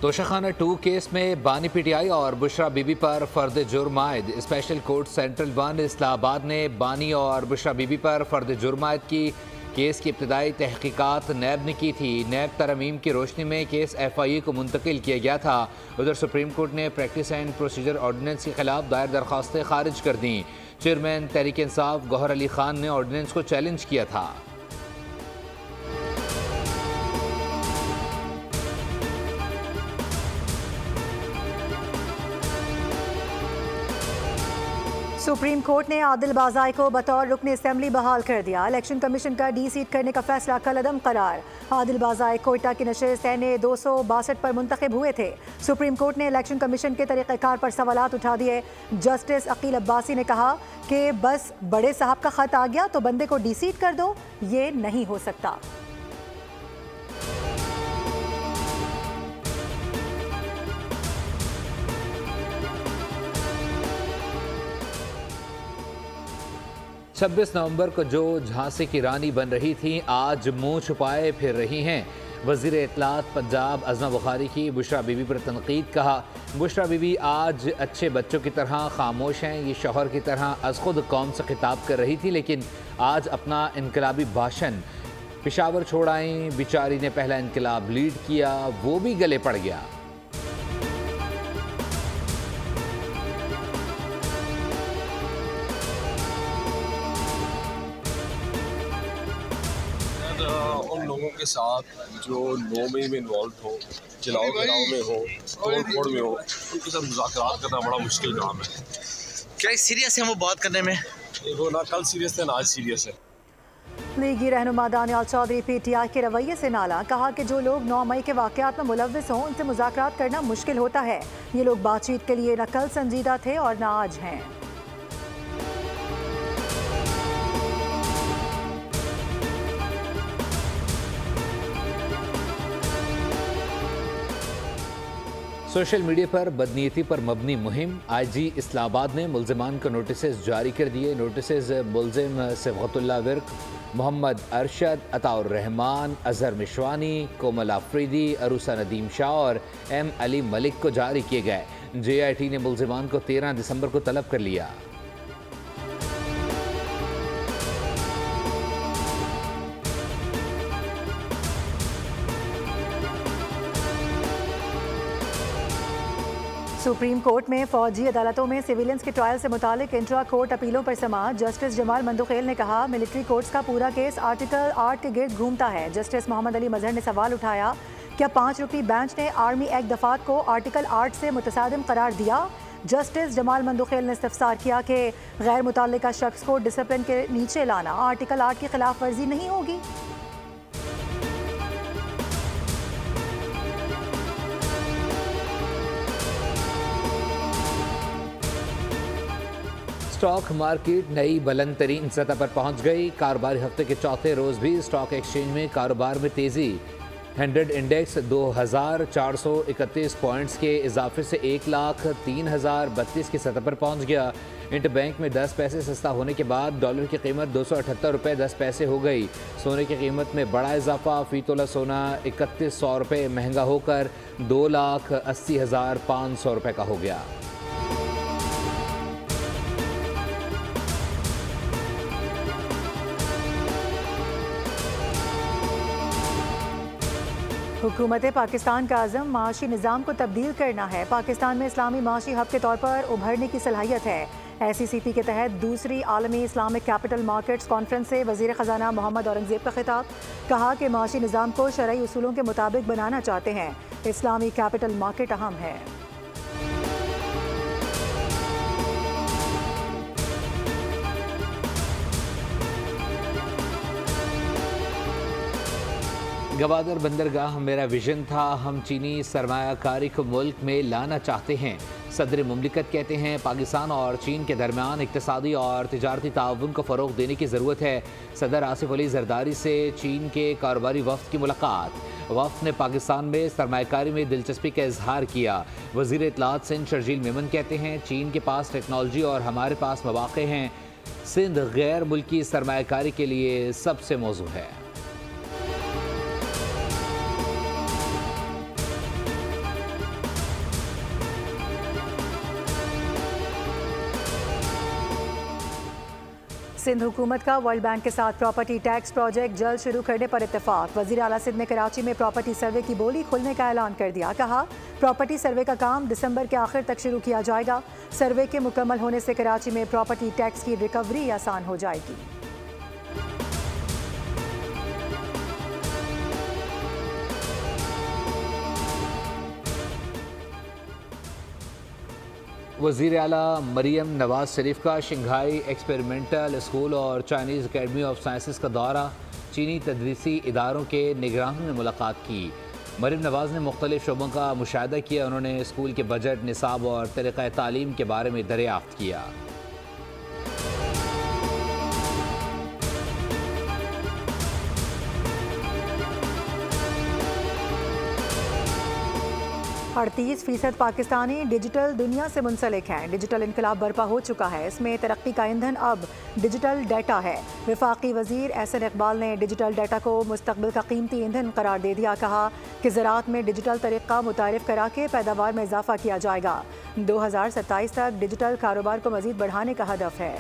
Toshakhana 2 case में बानी PTI और बुशरा बीबी पर फर्द जुर्म आयद। स्पेशल कोर्ट सेंट्रल 1 इस्लामाबाद ने बानी और बुशरा बीबी पर फर्द जुर्म आयद की। केस की इब्तदाई तहकीकात नैब ने की थी। नैब तरमीम की रोशनी में केस FIA को मुंतकिल किया गया था। उधर सुप्रीम कोर्ट ने प्रैक्टिस एंड प्रोसीजर ऑर्डिनेंस के खिलाफ दायर दरख्वास्तें खारिज कर दी। चेयरमैन तहरीक इंसाफ गौहर अली खान ने ऑर्डिनेंस को चैलेंज किया था। सुप्रीम कोर्ट ने आदिल बाज़ाई को बतौर रुकन असेंबली बहाल कर दिया। इलेक्शन कमीशन का डी-सीट करने का फैसला कलअदम करार। आदिल बाज़ाई कोयटा की नशिस्त ने 262 पर मुंतखब हुए थे। सुप्रीम कोर्ट ने इलेक्शन कमीशन के तरीक़ेकार पर सवालात उठा दिए। जस्टिस अकील अब्बासी ने कहा कि बस बड़े साहब का खत आ गया तो बंदे को डी-सीट कर दो, ये नहीं हो सकता। छब्बीस नवंबर को जो झांसी की रानी बन रही थी आज मुंह छुपाए फिर रही हैं। वज़ीर इत्तलात पंजाब अज़मा बुखारी की बुशरा बीबी पर तनकीद। कहा, बुशरा बीबी आज अच्छे बच्चों की तरह खामोश हैं। ये शौहर की तरह अज़ खुद कौम से खिताब कर रही थी, लेकिन आज अपना इनकलाबी भाषण पेशावर छोड़ आई। बेचारी ने पहला इनकलाब लीड किया, वो भी गले पड़ गया। उन लोगों के साथ जो 9 मई में इन्वॉल्व हो, जलाओ गिराओ में हो, तोड़ फोड़ में हो, उनके साथ मुज़ाकरात करना बड़ा मुश्किल काम है। क्या सीरियस है वो बात करने में? वो ना कल सीरियस थे ना आज सीरियस है। लीगी रहनुमा दानियाल चौधरी PTI के रवैये से नाला। कहा कि जो लोग 9 मई के वाक़यात में मुलव्विस हों उनसे मुज़ाकरात करना मुश्किल होता है। ये लोग बातचीत के लिए न कल संजीदा थे और न आज हैं। सोशल मीडिया पर बदनीयती पर मबनी मुहिम। IG इस्लामाबाद ने मुल्ज़िमान को नोटिस जारी कर दिए। नोटिस मुल्ज़िम सिबगतुल्लाह विर्क, मोहम्मद अरशद, अताउर रहमान, अजहर मिशवानी, कोमल आफरीदी, अरूसा नदीम शाह और M अली मलिक को जारी किए गए। JIT ने मुल्ज़िमान को 13 दिसंबर को तलब कर लिया। सुप्रीम कोर्ट में फौजी अदालतों में सिविलियंस के ट्रायल से मुतालिक इंट्रा कोर्ट अपीलों पर समाअत। जस्टिस जमाल मंदुखेल ने कहा, मिलिट्री कोर्ट्स का पूरा केस आर्टिकल 8 के गिर्द घूमता है। जस्टिस मोहम्मद अली मजहर ने सवाल उठाया, क्या 5 रुकनी बेंच ने आर्मी एक्ट दफात को आर्टिकल 8 से मुतसादिम करार दिया? जस्टिस जमाल मंदुखेल ने इस्तफसार किया कि गैर मुतल्लिका शख्स को डिसिप्लिन के नीचे लाना आर्टिकल 8 की खिलाफ वर्जी नहीं होगी। स्टॉक मार्केट नई बुलंद तरीन सतह पर पहुंच गई। कारोबारी हफ्ते के चौथे रोज भी स्टॉक एक्सचेंज में कारोबार में तेजी। 100 इंडेक्स 2431 पॉइंट्स के इजाफे से 1,03,032 की सतह पर पहुंच गया। इंटरबैंक में 10 पैसे सस्ता होने के बाद डॉलर की कीमत 278 रुपये 10 पैसे हो गई। सोने की कीमत में बड़ा इजाफा। फी तोला सोना 3100 रुपये महंगा होकर 2,80,500 रुपये का हो गया। हुकूमत पाकिस्तान का अज़म माशी निज़ाम को तब्दील करना है। पाकिस्तान में इस्लामी माशी हब के तौर पर उभरने की सलाहियत है। SECP के तहत दूसरी आलमी इस्लामिक कैपिटल मार्केट्स कॉन्फ्रेंस से वज़ीर ख़जाना मोहम्मद औरंगज़ेब का खिताब। कहा कि माशी निज़ाम को शरई उसूलों के मुताबिक बनाना चाहते हैं। इस्लामी कैपिटल मार्केट अहम है। गवादर बंदरगाह मेरा विजन था। हम चीनी सरमायाकारी को मुल्क में लाना चाहते हैं। सदर मुमलिकत कहते हैं पाकिस्तान और चीन के दरमियान इक़्तिसादी और तिजारती ताउन को फ़रोग़ देने की ज़रूरत है। सदर आसिफ अली जरदारी से चीन के कारोबारी वफ़द की मुलाकात। वफ़द ने पाकिस्तान में सरमायाकारी में दिलचस्पी का इजहार किया। वज़ीर इत्तलात सिंध शर्जील मेमन कहते हैं चीन के पास टेक्नोलॉजी और हमारे पास मौक़े हैं। सिंध गैर मुल्की सरमायाकारी के लिए सबसे मौजू है। सिंध हुकूमत का वर्ल्ड बैंक के साथ प्रॉपर्टी टैक्स प्रोजेक्ट जल्द शुरू करने पर इत्तेफाक। वज़ीर आला सिंध ने कराची में प्रॉपर्टी सर्वे की बोली खुलने का ऐलान कर दिया। कहा प्रॉपर्टी सर्वे का काम दिसंबर के आखिर तक शुरू किया जाएगा। सर्वे के मुकम्मल होने से कराची में प्रॉपर्टी टैक्स की रिकवरी आसान हो जाएगी। वज़ीर आला मरियम नवाज शरीफ का शंघाई एक्सपेरिमेंटल स्कूल और चाइनीज़ अकेडमी ऑफ साइंसेस का दौरा। चीनी तदरीसी इदारों के निगरानों ने मुलाकात की। मरियम नवाज ने मुख्तलिफ शोबों का मुशाहिदा किया। उन्होंने स्कूल के बजट, निसाब और तरीक़ा तालीम के बारे में दरियाफ्त किया। 38% पाकिस्तानी डिजिटल दुनिया से मुंसलिक हैं। डिजिटल इनकलाब बर्पा हो चुका है। इसमें तरक्की का ईंधन अब डिजिटल डाटा है। वफाकी वजीर एहसन इकबाल ने डिजिटल डाटा को मुस्तकबिल का कीमती ईंधन करार दे दिया। कहा कि ज़राअत में डिजिटल तरीक़ा मुतारिफ करा के पैदावार में इजाफा किया जाएगा। 2027 तक डिजिटल कारोबार को मज़ीद बढ़ाने का हदफ है।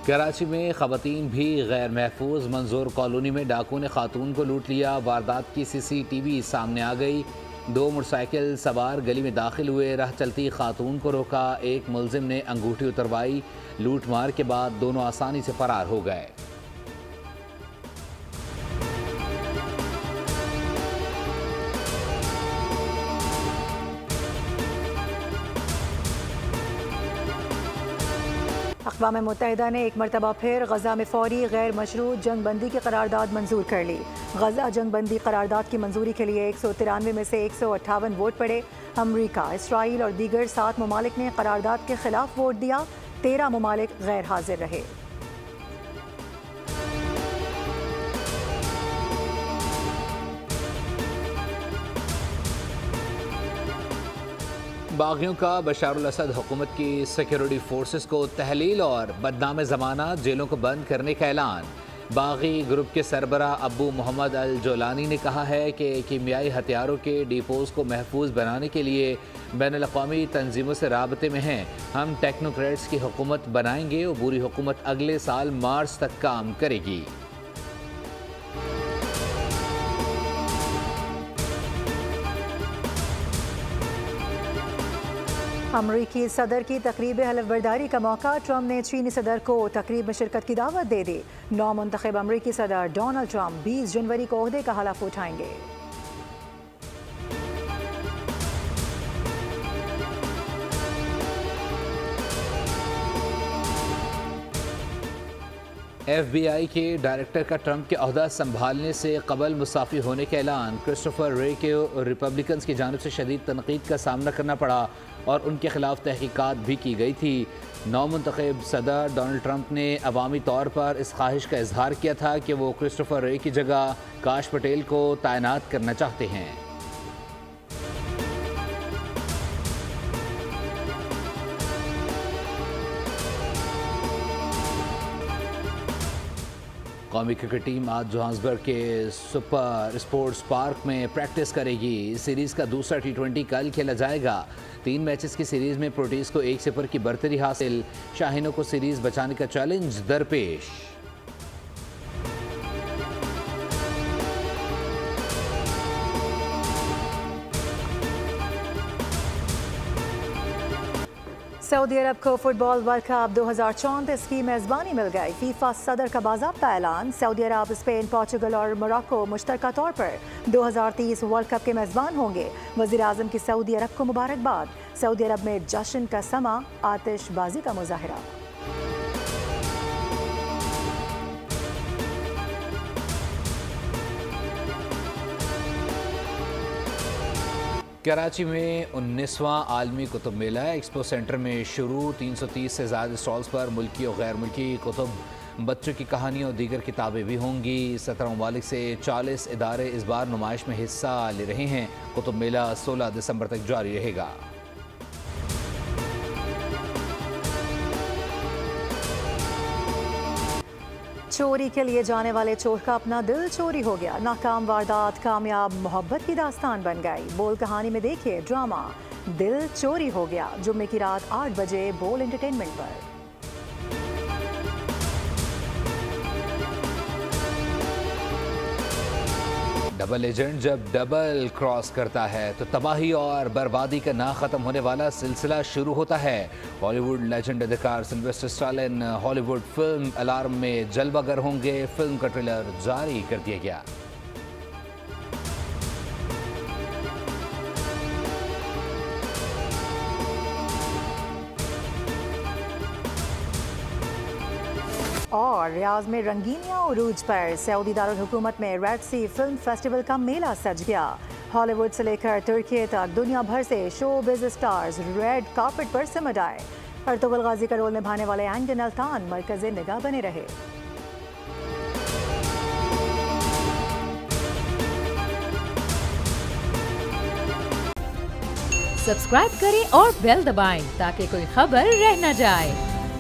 कराची में ख़वातीन भी गैर महफूज। मंजूर कॉलोनी में डाकू ने खातून को लूट लिया। वारदात की CCTV सामने आ गई। 2 मोटरसाइकिल सवार गली में दाखिल हुए। राह चलती खातून को रोका। एक मुलजिम ने अंगूठी उतरवाई। लूट मार के बाद दोनों आसानी से फरार हो गए। अक़वाम मुत्तहिदा ने एक मरतबा फिर गज़ा में फ़ौरी गैर मशरू जंग बंदी की करारदाद मंजूर कर ली। गज़ा जंग बंदी करारदाद की मंजूरी के लिए 193 में से 158 वोट पड़े। अमरीका, इसराइल और दीगर 7 ममालिक ने करारदाद के खिलाफ वोट दिया। 13 ममालिक गैर हाजिर रहे। बागियों का बशारुल असद हुकूमत की सिक्योरिटी फोर्सेस को तहलील और बदनाम ज़माना जेलों को बंद करने का ऐलान। बागी ग्रुप के सरबरा अबू मोहम्मद अल जोलानी ने कहा है कि कीमियाई हथियारों के डिपोज को महफूज बनाने के लिए बैनुल-अक़वामी तंजीमों से राबते में हैं। हम टेक्नोक्रेट्स की हुकूमत बनाएंगे। अबूरी हुकूमत अगले साल मार्च तक काम करेगी। अमरीकी सदर की तकरीब हलफबरदारी का मौका। ट्रंप ने चीनी सदर को तकरीब में शिरकत की दावत दे दी। नौमुंतखब अमरीकी सदर डोनाल्ड ट्रंप 20 जनवरी को ओहदे का हलफ उठाएंगे। FBI के डायरेक्टर का ट्रंप के ओहदा संभालने से कबल मुसाफी होने का ऐलान। क्रिस्टोफर रे के रिपब्लिकन्स की जानिब से शदीद तनकीद का सामना करना पड़ा और उनके खिलाफ तहकीकात भी की गई थी। नौमुंतखब सदर डोनाल्ड ट्रंप ने अवामी तौर पर इस ख्वाहिश का इजहार किया था कि वो क्रिस्टोफर रे की जगह काश पटेल को तैनात करना चाहते हैं। कौमी क्रिकेट टीम आज जोहान्सबर्ग के सुपर स्पोर्ट्स पार्क में प्रैक्टिस करेगी। सीरीज़ का दूसरा T20 कल खेला जाएगा। 3 मैचेस की सीरीज़ में प्रोटीज को 1-0 की बढ़तरी हासिल। शाहीनों को सीरीज़ बचाने का चैलेंज दरपेश। सऊदी अरब को फुटबॉल वर्ल्ड कप 2034 की मेज़बानी मिल गई। फीफा सदर का बाज़ाब्ता ऐलान। सऊदी अरब, स्पेन, पोर्चुगल और मोरक्को मुश्तरका तौर पर 2030 वर्ल्ड कप के मेज़बान होंगे। वज़ीर आज़म की सऊदी अरब को मुबारकबाद। सऊदी अरब में जश्न का समा, आतिशबाजी का मुजाहरा। कराची में 19वां आलमी कुतुब मेला एक्सपो सेंटर में शुरू। 330 से ज़्यादा स्टॉल्स पर मुल्की और गैर मुल्की कुतुब, बच्चों की कहानियाँ और दीगर किताबें भी होंगी। 17 ममालिक से 40 इदारे इस बार नुमाइश में हिस्सा ले रहे हैं। कुतुब मेला 16 दिसंबर तक जारी रहेगा। चोरी के लिए जाने वाले चोर का अपना दिल चोरी हो गया। नाकाम वारदात कामयाब मोहब्बत की दास्तान बन गई। बोल कहानी में देखिए ड्रामा। दिल चोरी हो गया, जुम्मे की रात 8 बजे बोल एंटरटेनमेंट पर। डबल एजेंट जब डबल क्रॉस करता है तो तबाही और बर्बादी का ना खत्म होने वाला सिलसिला शुरू होता है। बॉलीवुड लेजेंड अदाकार Sylvester Stalin Hollywood film alarm में जलवागर होंगे। फिल्म का ट्रेलर जारी कर दिया गया। और रियाज में रंगीनिया उरूज पर सऊदी दारुल हुकूमत में रेड सी फिल्म फेस्टिवल का मेला सज गया। हॉलीवुड से लेकर तुर्की तक दुनिया भर से शोबिज़ स्टार्स रेड कार्पेट पर सिमट आए। अर्तुगरुल गाजी का रोल निभाने वाले एंटन अल्तान मरकज़े निगाह बने रहे। सब्सक्राइब करें और बेल दबाएं ताकि कोई खबर रह न जाए।